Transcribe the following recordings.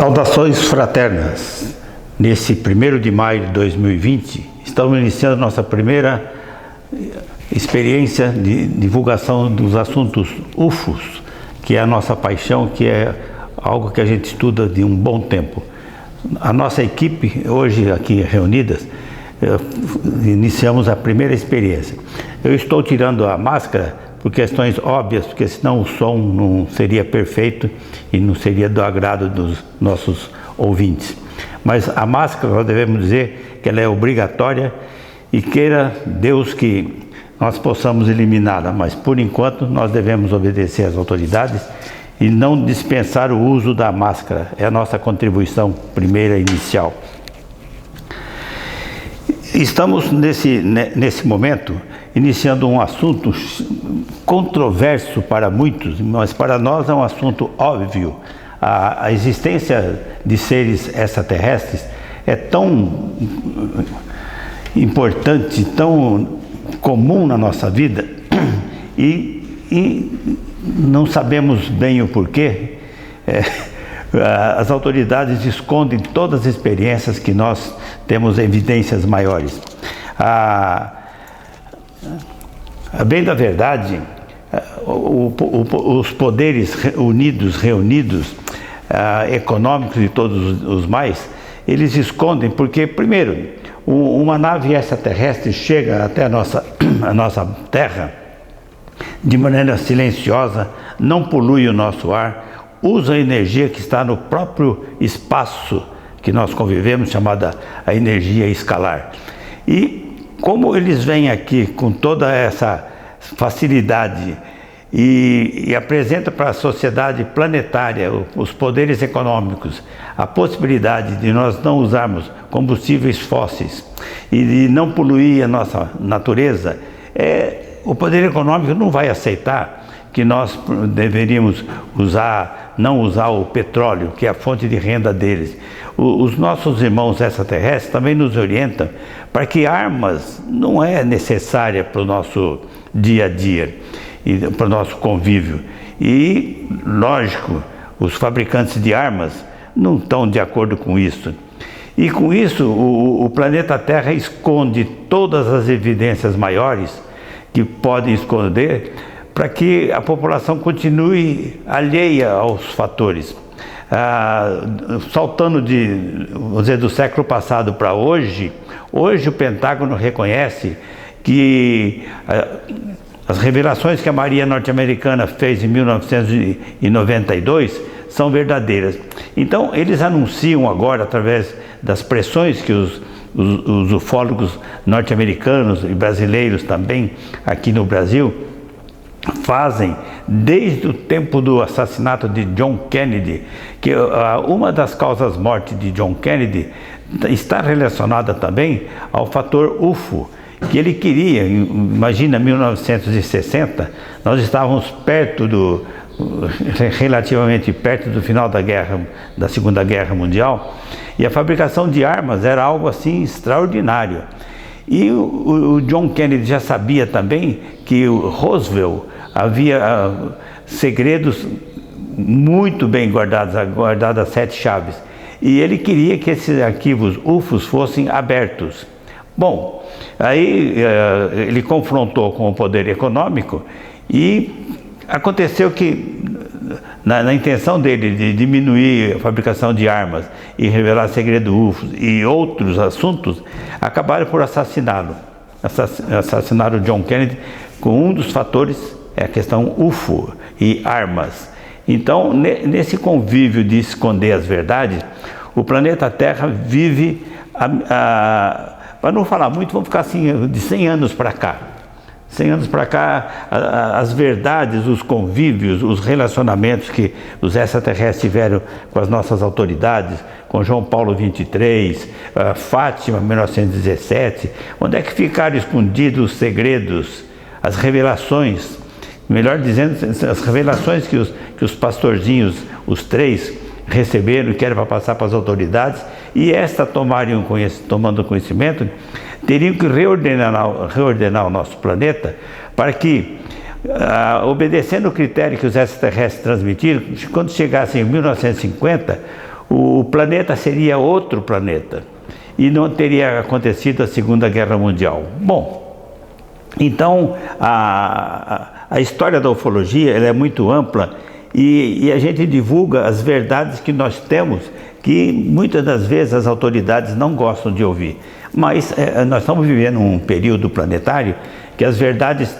Saudações fraternas. Nesse 1º de maio de 2020, estamos iniciando nossa primeira experiência de divulgação dos assuntos UFOs, que é a nossa paixão, que é algo que a gente estuda de um bom tempo. A nossa equipe, hoje aqui reunidas, iniciamos a primeira experiência. Eu estou tirando a máscara por questões óbvias, porque senão o som não seria perfeito e não seria do agrado dos nossos ouvintes. Mas a máscara, nós devemos dizer que ela é obrigatória e queira Deus que nós possamos eliminá-la, mas por enquanto nós devemos obedecer às autoridades e não dispensar o uso da máscara. É a nossa contribuição primeira inicial. Estamos nesse momento iniciando um assunto controverso para muitos, mas para nós é um assunto óbvio. A existência de seres extraterrestres é tão importante, tão comum na nossa vida e não sabemos bem o porquê. As autoridades escondem todas as experiências que nós temos evidências maiores. A bem da verdade, os poderes reunidos, econômicos e todos os mais, eles escondem porque, primeiro, uma nave extraterrestre chega até a nossa Terra de maneira silenciosa, não polui o nosso ar, usa a energia que está no próprio espaço que nós convivemos, chamada a energia escalar. E como eles vêm aqui com toda essa facilidade e apresentam para a sociedade planetária, os poderes econômicos, a possibilidade de nós não usarmos combustíveis fósseis e de não poluir a nossa natureza, o poder econômico não vai aceitar que nós deveríamos não usar o petróleo, que é a fonte de renda deles. Os nossos irmãos extraterrestres também nos orientam para que armas não é necessária para o nosso dia a dia e para o nosso convívio. E, lógico, os fabricantes de armas não estão de acordo com isso. E com isso, o planeta Terra esconde todas as evidências maiores que podem esconder para que a população continue alheia aos fatores. Saltando vamos dizer, do século passado para hoje o Pentágono reconhece que as revelações que a Marinha norte-americana fez em 1992 são verdadeiras. Então, eles anunciam agora, através das pressões que os ufólogos norte-americanos e brasileiros também, aqui no Brasil, fazem desde o tempo do assassinato de John Kennedy, que uma das causas mortes de John Kennedy está relacionada também ao fator UFO, que ele queria. Imagina, 1960, nós estávamos relativamente perto do final da Segunda Guerra Mundial, e a fabricação de armas era algo assim extraordinário. E o John Kennedy já sabia também que o Roosevelt havia segredos muito bem guardados a 7 chaves. E ele queria que esses arquivos UFOs fossem abertos. Bom, aí ele confrontou com o poder econômico e aconteceu que, na intenção dele de diminuir a fabricação de armas e revelar segredos UFOs e outros assuntos, acabaram por assassiná-lo. Assassinaram John Kennedy com um dos fatores, é a questão UFO e armas. Então, nesse convívio de esconder as verdades, o planeta Terra vive, para não falar muito, vamos ficar assim, de 100 anos para cá. 100 anos para cá, as verdades, os convívios, os relacionamentos que os extraterrestres tiveram com as nossas autoridades, com João Paulo 23, Fátima 1917, onde é que ficaram escondidos os segredos, as revelações, melhor dizendo, as revelações que os pastorzinhos, os 3, receberam e querem para passar para as autoridades, e tomando conhecimento, teriam que reordenar o nosso planeta para que, obedecendo o critério que os extraterrestres transmitiram, quando chegassem em 1950, o planeta seria outro planeta e não teria acontecido a Segunda Guerra Mundial. Bom, então a história da ufologia ela é muito ampla e a gente divulga as verdades que nós temos, que muitas das vezes as autoridades não gostam de ouvir. Mas nós estamos vivendo um período planetário que as verdades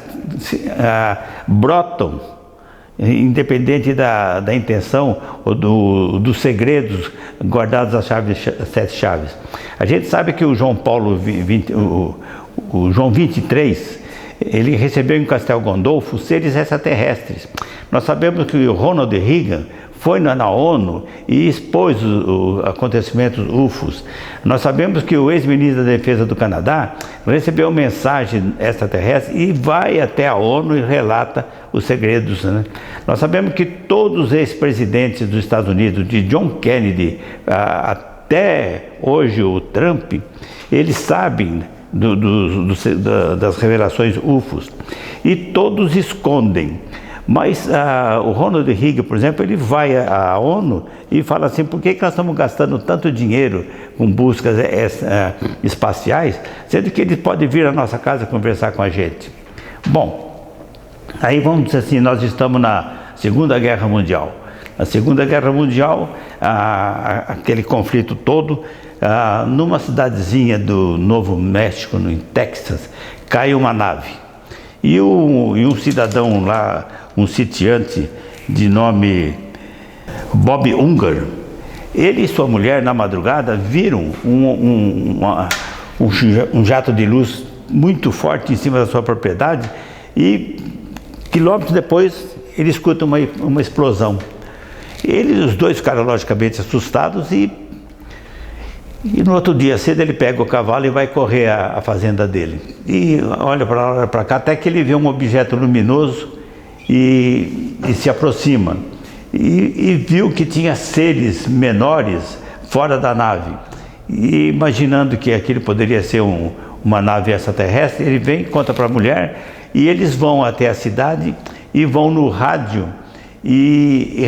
brotam, independente da intenção ou dos segredos guardados às sete chaves. A gente sabe que o João Paulo o João 23, ele recebeu em Castel Gandolfo seres extraterrestres. Nós sabemos que o Ronald Reagan foi na ONU e expôs os acontecimentos UFOs. Nós sabemos que o ex-ministro da Defesa do Canadá recebeu mensagem extraterrestre e vai até a ONU e relata os segredos, né? Nós sabemos que todos os ex-presidentes dos Estados Unidos, de John Kennedy até hoje o Trump, eles sabem das revelações UFOs e todos escondem. Mas o Ronald Reagan, por exemplo, ele vai à ONU e fala assim: por que nós estamos gastando tanto dinheiro com buscas espaciais, sendo que ele pode vir à nossa casa conversar com a gente? Bom, aí vamos dizer assim, nós estamos na Segunda Guerra Mundial. Na Segunda Guerra Mundial, aquele conflito todo, numa cidadezinha do Novo México, no Texas, cai uma nave. E um cidadão lá, um sitiante de nome Bob Unger, ele e sua mulher na madrugada viram um jato de luz muito forte em cima da sua propriedade e quilômetros depois ele escuta uma explosão. Os dois ficaram logicamente assustados e no outro dia cedo ele pega o cavalo e vai correr à fazenda dele. E olha para lá, olha para cá, até que ele vê um objeto luminoso e se aproxima. E viu que tinha seres menores fora da nave. E imaginando que aquilo poderia ser uma nave extraterrestre, ele vem, conta para a mulher e eles vão até a cidade e vão no rádio e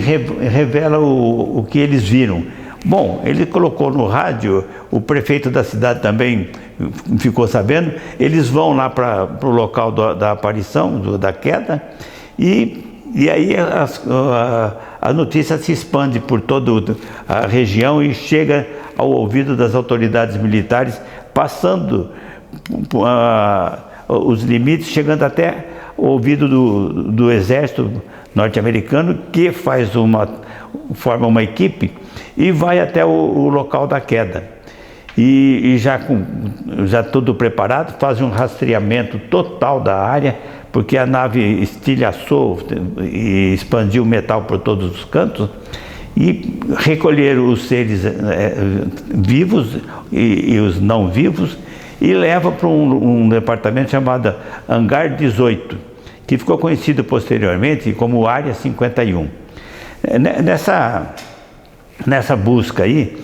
revela o que eles viram. Bom, ele colocou no rádio, o prefeito da cidade também ficou sabendo, eles vão lá para o local da aparição, da queda, e aí a notícia se expande por toda a região e chega ao ouvido das autoridades militares, passando os limites, chegando até o ouvido do exército norte-americano, que forma uma equipe e vai até o local da queda. E já tudo preparado, faz um rastreamento total da área, porque a nave estilhaçou e expandiu o metal por todos os cantos, e recolheram os seres vivos e os não vivos e leva para um departamento chamado Hangar 18, que ficou conhecido posteriormente como Área 51. Nessa busca aí,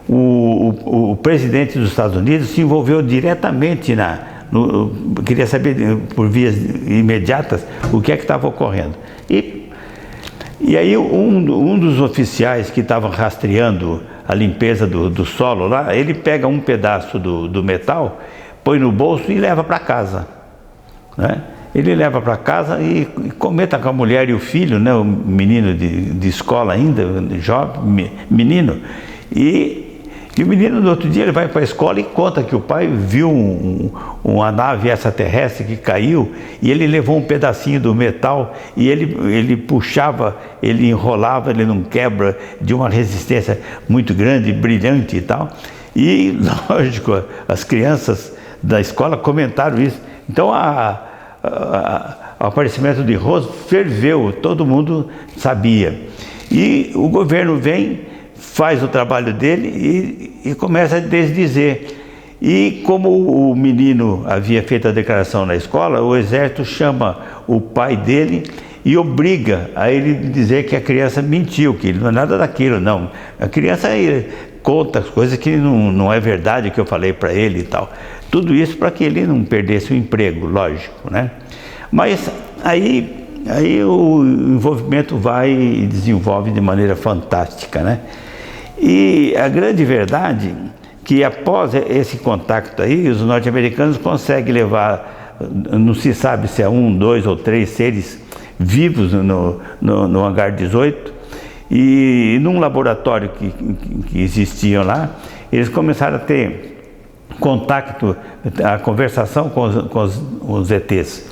o presidente dos Estados Unidos se envolveu diretamente queria saber por vias imediatas o que é que estava ocorrendo. E aí um dos oficiais que estavam rastreando a limpeza do solo lá, ele pega um pedaço do metal, põe no bolso e leva para casa, né? Ele leva para casa e comenta com a mulher e o filho, né, o menino de escola ainda, jovem, menino. E o menino no outro dia ele vai para a escola e conta que o pai viu uma nave extraterrestre que caiu e ele levou um pedacinho do metal e ele puxava, ele enrolava, ele não quebra, de uma resistência muito grande, brilhante e tal. E, lógico, as crianças da escola comentaram isso. Então, o aparecimento de Roswell ferveu, todo mundo sabia. E o governo vem, faz o trabalho dele e começa a desdizer. E como o menino havia feito a declaração na escola, o exército chama o pai dele e obriga a ele dizer que a criança mentiu, que ele não é nada daquilo, não. A criança conta as coisas que não é verdade que eu falei para ele e tal. Tudo isso para que ele não perdesse o emprego, lógico, né? Mas aí o envolvimento vai e desenvolve de maneira fantástica, né? E a grande verdade que após esse contato aí, os norte-americanos conseguem levar, não se sabe se é 1, 2 ou 3 seres vivos no hangar 18, e num laboratório que existiam lá, eles começaram a ter contato, a conversação com os ETs.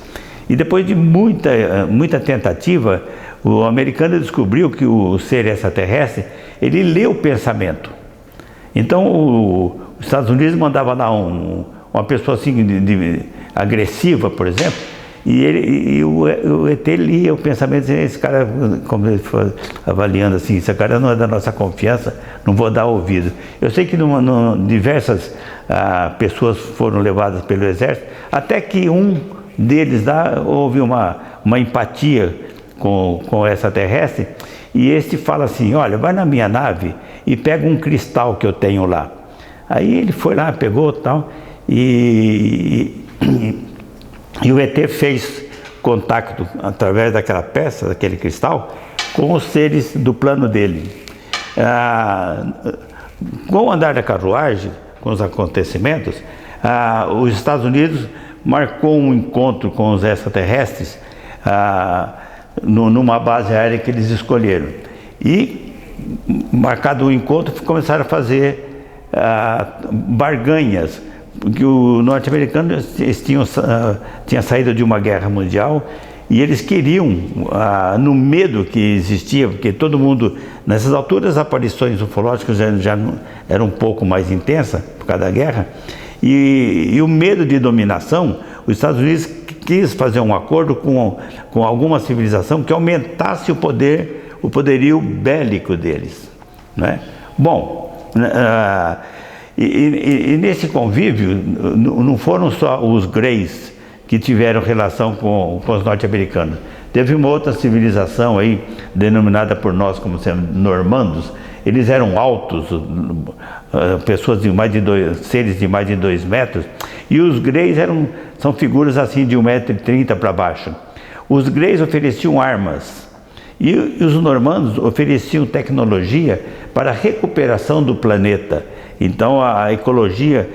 E depois de muita tentativa, o americano descobriu que o ser extraterrestre, ele lê o pensamento. Então os Estados Unidos mandava lá uma pessoa assim agressiva, por exemplo, e o ET lia o pensamento, esse cara, como ele foi avaliando assim, esse cara não é da nossa confiança, não vou dar ouvido. Eu sei que diversas pessoas foram levadas pelo exército, até que um deles lá houve uma empatia com essa terrestre, e este fala assim: olha, vai na minha nave e pega um cristal que eu tenho lá. Aí ele foi lá, pegou tal, e o ET fez contato através daquela peça, daquele cristal, com os seres do plano dele. Com o andar da carruagem, com os acontecimentos, os Estados Unidos marcou um encontro com os extraterrestres numa base aérea que eles escolheram. E, marcado o encontro, começaram a fazer barganhas, porque o norte-americano tinha saído de uma guerra mundial e eles queriam, no medo que existia, porque todo mundo, nessas alturas, as aparições ufológicas já eram um pouco mais intensas por causa da guerra, e o medo de dominação, os Estados Unidos quis fazer um acordo com alguma civilização que aumentasse o poderio bélico deles, né? Bom, e nesse convívio não foram só os Greys que tiveram relação com os norte-americanos. Teve uma outra civilização aí, denominada por nós como sendo normandos. Eles eram altos, pessoas de seres de mais de 2 metros, e os Greys são figuras assim de 1,30 m para baixo. Os Greys ofereciam armas, e os normandos ofereciam tecnologia para a recuperação do planeta. Então a ecologia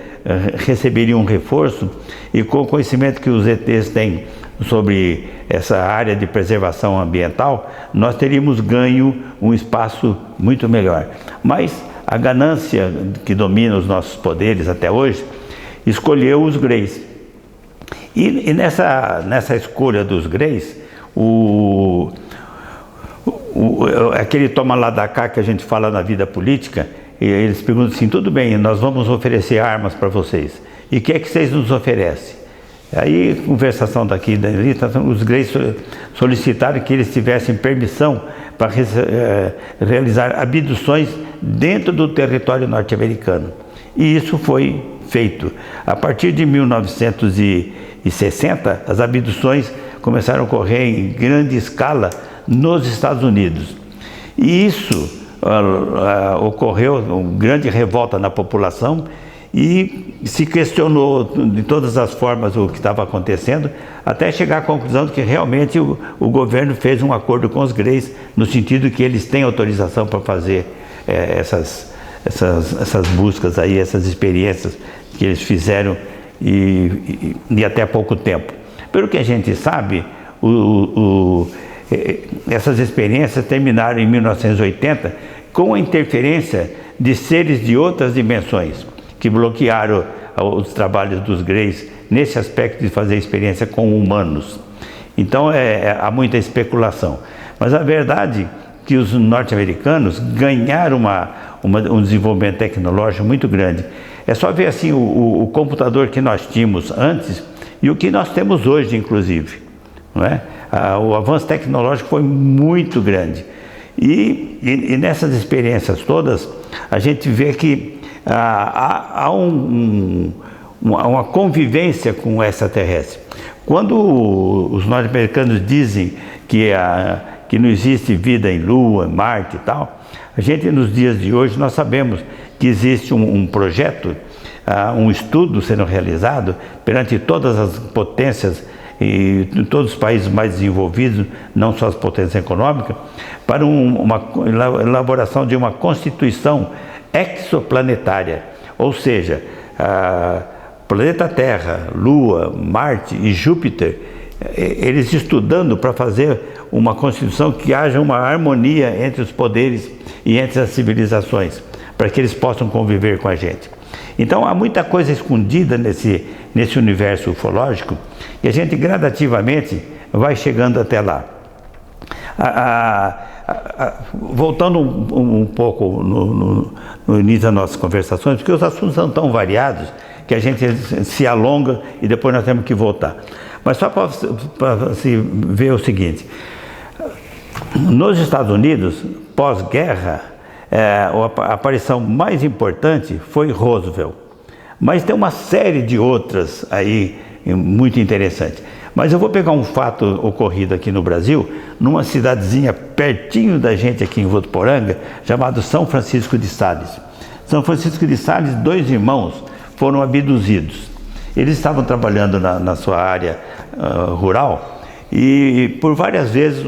receberia um reforço, e com o conhecimento que os ETs têm sobre essa área de preservação ambiental, nós teríamos ganho um espaço muito melhor. Mas a ganância que domina os nossos poderes até hoje escolheu os Greys. E nessa escolha dos Greys, aquele toma lá da cá que a gente fala na vida política, eles perguntam assim: tudo bem, nós vamos oferecer armas para vocês, e o que é que vocês nos oferecem? Aí, conversação daqui e dali, os Greys solicitaram que eles tivessem permissão para realizar abduções dentro do território norte-americano. E isso foi feito. A partir de 1960, as abduções começaram a ocorrer em grande escala nos Estados Unidos. E isso ocorreu uma grande revolta na população, e se questionou de todas as formas o que estava acontecendo, até chegar à conclusão de que realmente o governo fez um acordo com os Greys, no sentido que eles têm autorização para fazer essas buscas aí, essas experiências que eles fizeram e até há pouco tempo. Pelo que a gente sabe, essas experiências terminaram em 1980 com a interferência de seres de outras dimensões, que bloquearam os trabalhos dos Greys nesse aspecto de fazer experiência com humanos. Então há muita especulação. Mas a verdade é que os norte-americanos ganharam um desenvolvimento tecnológico muito grande. É só ver assim o computador que nós tínhamos antes e o que nós temos hoje, inclusive, não é? O avanço tecnológico foi muito grande. E nessas experiências todas, a gente vê que há uma convivência com o extraterrestre. Quando os norte-americanos dizem que não existe vida em Lua, Marte e tal, a gente, nos dias de hoje, nós sabemos que existe um projeto, um estudo sendo realizado perante todas as potências e todos os países mais desenvolvidos, não só as potências econômicas, para uma elaboração de uma constituição exoplanetária, ou seja, planeta Terra, Lua, Marte e Júpiter, eles estudando para fazer uma constituição que haja uma harmonia entre os poderes e entre as civilizações, para que eles possam conviver com a gente. Então há muita coisa escondida nesse universo ufológico e a gente gradativamente vai chegando até lá. Voltando um pouco no início das nossas conversações, porque os assuntos são tão variados que a gente se alonga e depois nós temos que voltar. Mas só para se ver o seguinte: nos Estados Unidos, pós-guerra, a aparição mais importante foi Roosevelt, mas tem uma série de outras aí muito interessantes. Mas eu vou pegar um fato ocorrido aqui no Brasil, numa cidadezinha pertinho da gente aqui em Votuporanga, chamado São Francisco de Sales. São Francisco de Sales, 2 irmãos foram abduzidos. Eles estavam trabalhando na sua área rural e por várias vezes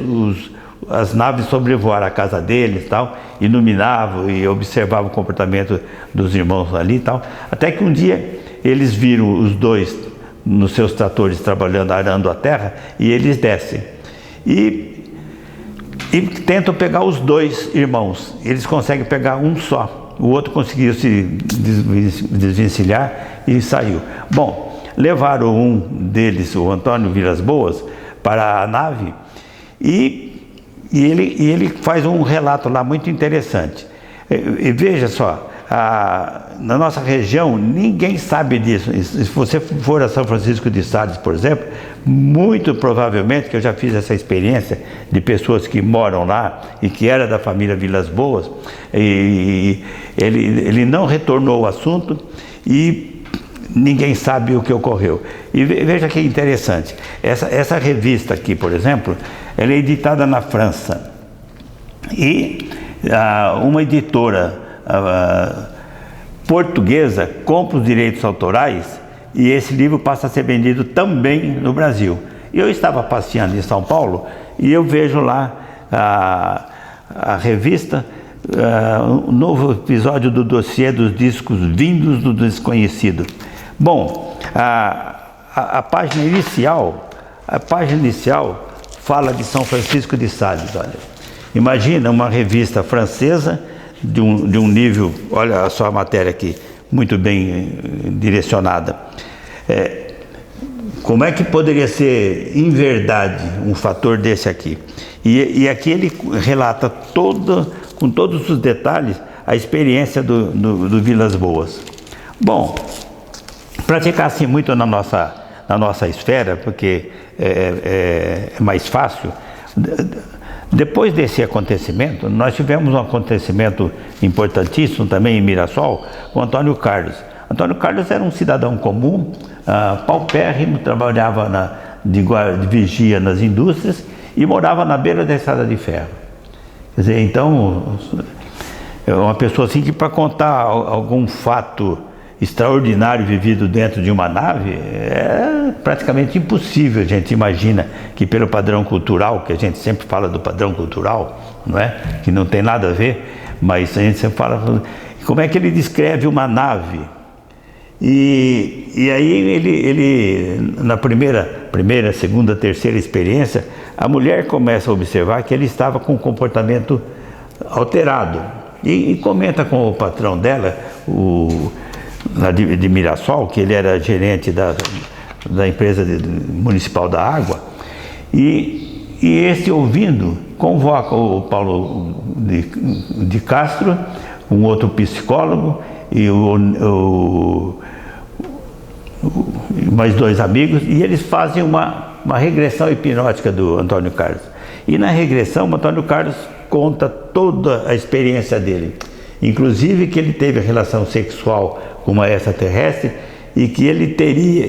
as naves sobrevoaram a casa deles, tal, iluminavam e observavam o comportamento dos irmãos ali e tal, até que um dia eles viram os 2 nos seus tratores trabalhando, arando a terra, e eles descem e tentam pegar os 2 irmãos. Eles conseguem pegar um só, o outro conseguiu se desvencilhar e saiu. Bom, levaram um deles, o Antônio Vilas Boas, para a nave e ele faz um relato lá muito interessante. E veja só, na nossa região ninguém sabe disso. Se você for a São Francisco de Sales, por exemplo, muito provavelmente, que eu já fiz essa experiência de pessoas que moram lá e que era da família Vilas Boas, e ele não retornou ao assunto e ninguém sabe o que ocorreu. E veja que interessante, essa revista aqui, por exemplo, ela é editada na França e uma editora portuguesa compra os direitos autorais e esse livro passa a ser vendido também no Brasil. Eu estava passeando em São Paulo e eu vejo lá a revista, um novo episódio do dossiê dos discos vindos do desconhecido. Bom, a página inicial fala de São Francisco de Sales. Olha, imagina uma revista francesa de um nível, olha só a matéria aqui, muito bem direcionada. Como é que poderia ser em verdade um fator desse aqui? E aqui ele relata com todos os detalhes a experiência do Vilas Boas. Bom, para ficar assim muito na nossa esfera, porque é mais fácil, depois desse acontecimento, nós tivemos um acontecimento importantíssimo também em Mirassol, com Antônio Carlos. Antônio Carlos era um cidadão comum, paupérrimo, trabalhava de vigia nas indústrias e morava na beira da estrada de ferro. Quer dizer, então, é uma pessoa assim que, para contar algum fato extraordinário vivido dentro de uma nave, é praticamente impossível. A gente imagina que pelo padrão cultural, que a gente sempre fala do padrão cultural, não é? Que não tem nada a ver, mas a gente sempre fala, como é que ele descreve uma nave? E aí ele na primeira, segunda, terceira experiência, a mulher começa a observar que ele estava com um comportamento alterado e comenta com o patrão dela, de Mirassol, que ele era gerente da empresa municipal da água, e esse, ouvindo, convoca o Paulo de Castro, um outro psicólogo e mais 2 amigos, e eles fazem uma regressão hipnótica do Antônio Carlos. E na regressão, o Antônio Carlos conta toda a experiência dele, inclusive que ele teve relação sexual com uma extraterrestre e que ele teria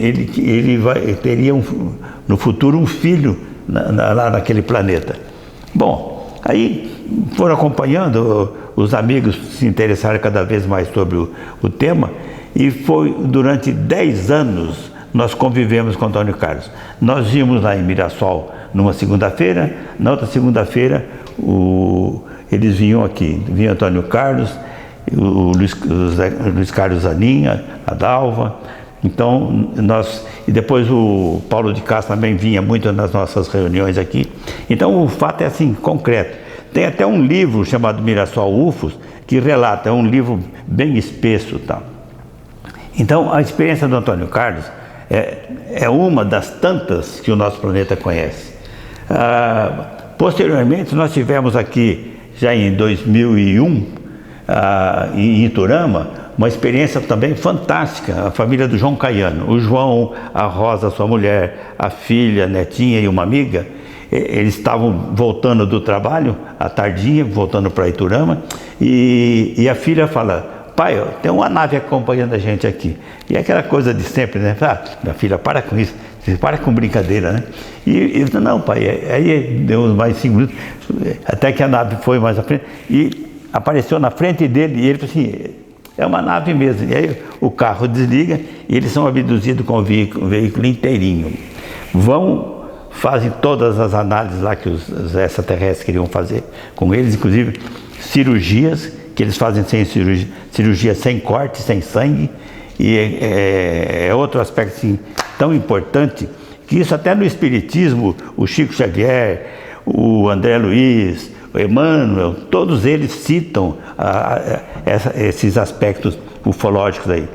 no futuro um filho lá naquele planeta. Bom, aí foram acompanhando, os amigos se interessaram cada vez mais sobre o tema, e foi durante 10 anos nós convivemos com Antônio Carlos. Nós vimos lá em Mirassol numa segunda-feira, na outra segunda-feira eles vinham aqui, vinha Antônio Carlos, o Luiz Carlos Aninha, a Dalva, então e depois o Paulo de Castro também vinha muito nas nossas reuniões aqui. Então o fato é assim, concreto. Tem até um livro chamado Mirassol UFOS, que relata, é um livro bem espesso, tá? Então a experiência do Antônio Carlos é uma das tantas que o nosso planeta conhece. Posteriormente nós tivemos aqui, já em 2001, em Iturama, uma experiência também fantástica, a família do João Caiano, o João, a Rosa, sua mulher, a filha, a netinha e uma amiga. Eles estavam voltando do trabalho, à tardinha, voltando para Iturama, e a filha fala: pai, tem uma nave acompanhando a gente aqui. E aquela coisa de sempre, né? Minha filha, para com isso, para com brincadeira, né? E eu falei: não, pai. Aí deu mais 5 minutos, até que a nave foi mais à frente, e apareceu na frente dele, e ele falou assim: é uma nave mesmo. E aí o carro desliga, e eles são abduzidos com o veículo inteirinho. Fazem todas as análises lá que os extraterrestres queriam fazer com eles, inclusive cirurgias, que eles fazem sem cirurgia sem corte, sem sangue, e é outro aspecto assim, tão importante, que isso até no Espiritismo, o Chico Xavier, o André Luiz, o Emmanuel, todos eles citam esses aspectos ufológicos aí.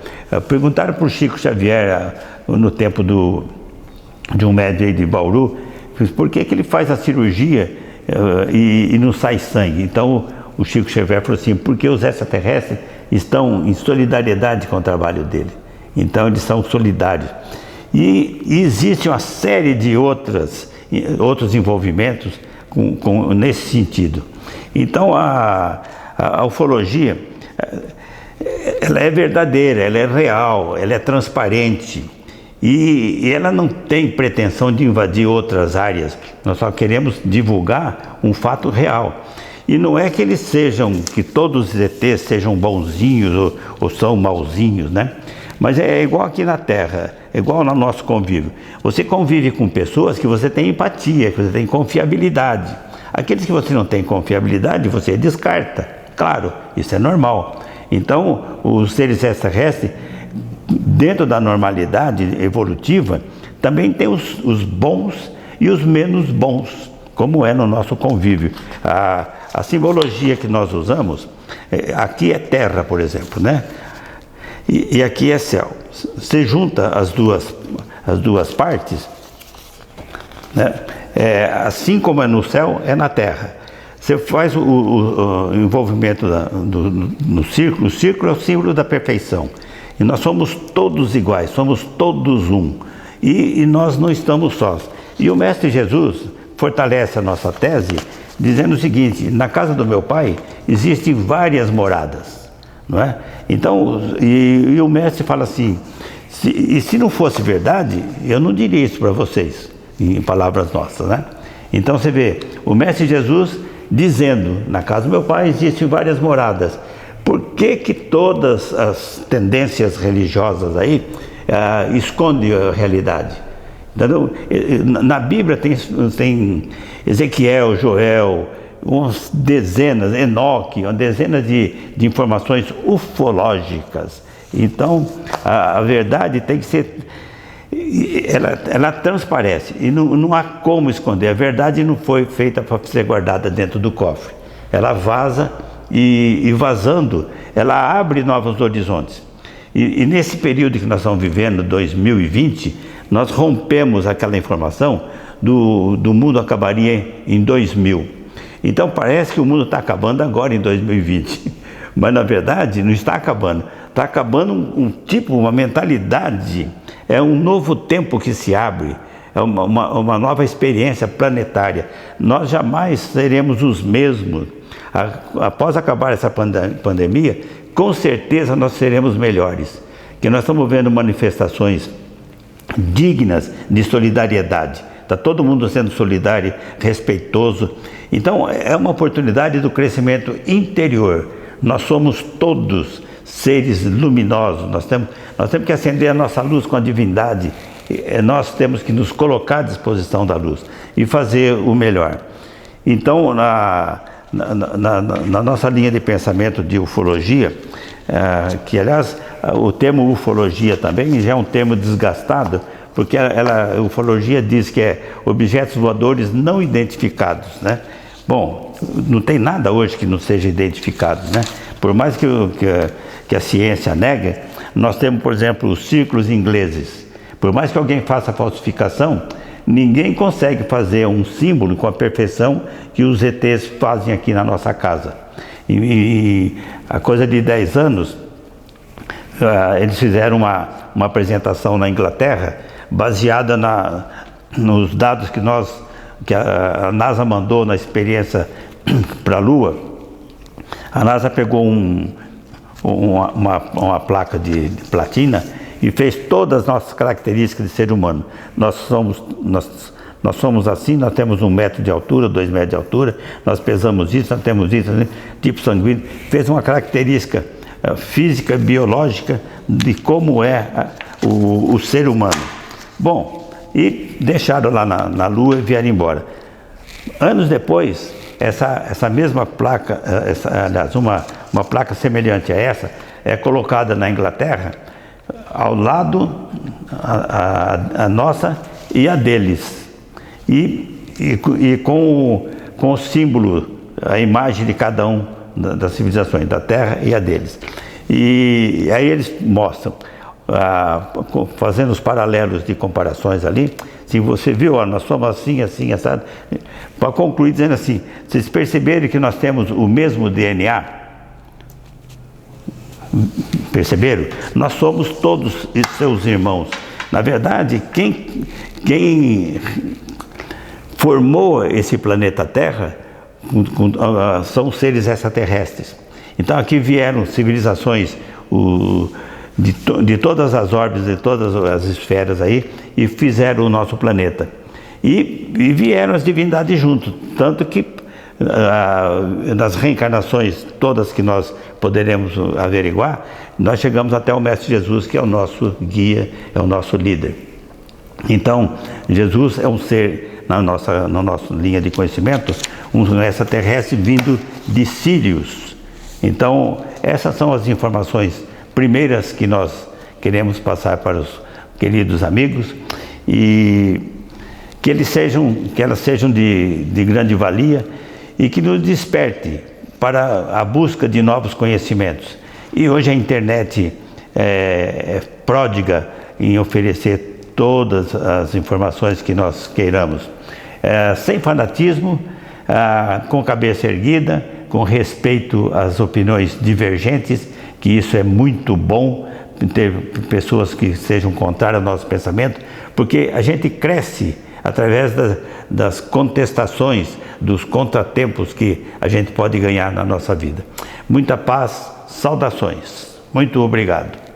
Perguntaram para o Chico Xavier, no tempo de um médium aí de Bauru, por que ele faz a cirurgia e não sai sangue? Então o Chico Xavier falou assim: porque os extraterrestres estão em solidariedade com o trabalho dele, então eles são solidários. E existe uma série de outros envolvimentos nesse sentido. Então a ufologia, ela é verdadeira, ela é real, ela é transparente. E ela não tem pretensão de invadir outras áreas. Nós só queremos divulgar um fato real. E não é que que todos os ETs sejam bonzinhos ou são mauzinhos, né? Mas é igual aqui na Terra, é igual no nosso convívio. Você convive com pessoas que você tem empatia, que você tem confiabilidade. Aqueles que você não tem confiabilidade, você descarta. Claro, isso é normal. Então, os seres extraterrestres, dentro da normalidade evolutiva, também tem os bons e os menos bons, como é no nosso convívio. A simbologia que nós usamos, aqui é terra, por exemplo, né? E aqui é céu. Você junta as duas partes, né? Assim como é no céu, é na terra. Você faz o envolvimento no círculo. O círculo é o símbolo da perfeição. E nós somos todos iguais, somos todos um. E nós não estamos sós. E o Mestre Jesus fortalece a nossa tese dizendo o seguinte: na casa do meu Pai existem várias moradas, não é? Então, e o Mestre fala assim: se não fosse verdade, eu não diria isso para vocês, em palavras nossas, né? Então você vê, o Mestre Jesus dizendo: na casa do meu Pai existem várias moradas. Por que todas as tendências religiosas aí escondem a realidade? Entendeu? Na Bíblia tem Ezequiel, Joel, umas dezenas, Enoque, uma dezena de informações ufológicas. Então a verdade tem que ser, ela transparece, e não há como esconder. A verdade não foi feita para ser guardada dentro do cofre. Ela vaza, e vazando, ela abre novos horizontes. E nesse período que nós estamos vivendo, 2020, nós rompemos aquela informação do mundo acabaria em 2000. Então parece que o mundo está acabando agora em 2020, mas na verdade não está acabando. Está acabando uma mentalidade, é um novo tempo que se abre, é uma nova experiência planetária. Nós jamais seremos os mesmos. Após acabar essa pandemia, com certeza nós seremos melhores, que nós estamos vendo manifestações dignas de solidariedade. Está todo mundo sendo solidário, respeitoso. Então é uma oportunidade do crescimento interior. Nós somos todos seres luminosos, nós temos que acender a nossa luz com a divindade, nós temos que nos colocar à disposição da luz e fazer o melhor. Então, na nossa linha de pensamento de ufologia, que aliás o termo ufologia também já é um termo desgastado, porque a ufologia diz que é objetos voadores não identificados, né? Bom, não tem nada hoje que não seja identificado, né? Por mais que a ciência negue, nós temos, por exemplo, os círculos ingleses. Por mais que alguém faça falsificação, ninguém consegue fazer um símbolo com a perfeição que os ETs fazem aqui na nossa casa. E a coisa de 10 anos, eles fizeram uma apresentação na Inglaterra, baseada nos dados que a NASA mandou na experiência para a Lua. A NASA pegou uma placa de platina e fez todas as nossas características de ser humano. Nós somos assim, nós temos 1 metro de altura, 2 metros de altura, nós pesamos isso, nós temos isso, tipo sanguíneo. Fez uma característica física, biológica de como é o ser humano. Bom, e deixaram lá na Lua e vieram embora. Anos depois, essa mesma placa, aliás, uma placa semelhante a essa, é colocada na Inglaterra, ao lado a nossa e a deles. E com o símbolo, a imagem de cada um das civilizações, da Terra e a deles. E aí eles mostram, fazendo os paralelos de comparações ali, se você viu, nós somos assim, assim, assado, para concluir dizendo assim, vocês perceberam que nós temos o mesmo DNA? Perceberam? Nós somos todos seus irmãos. Na verdade, quem formou esse planeta Terra são seres extraterrestres. Então aqui vieram civilizações de todas as órbitas, de todas as esferas aí, e fizeram o nosso planeta. E vieram as divindades junto, tanto que nas reencarnações todas que nós poderemos averiguar, nós chegamos até o Mestre Jesus, que é o nosso guia, é o nosso líder. Então, Jesus é um ser, na nossa linha de conhecimento, um extraterrestre vindo de Sírios. Então, essas são as informações primeiras que nós queremos passar para os queridos amigos, e que elas sejam de grande valia e que nos desperte para a busca de novos conhecimentos. E hoje a internet é pródiga em oferecer todas as informações que nós queiramos, sem fanatismo, com cabeça erguida, com respeito às opiniões divergentes, que isso é muito bom, ter pessoas que sejam contrárias ao nosso pensamento, porque a gente cresce através das contestações, dos contratempos que a gente pode ganhar na nossa vida. Muita paz, saudações. Muito obrigado.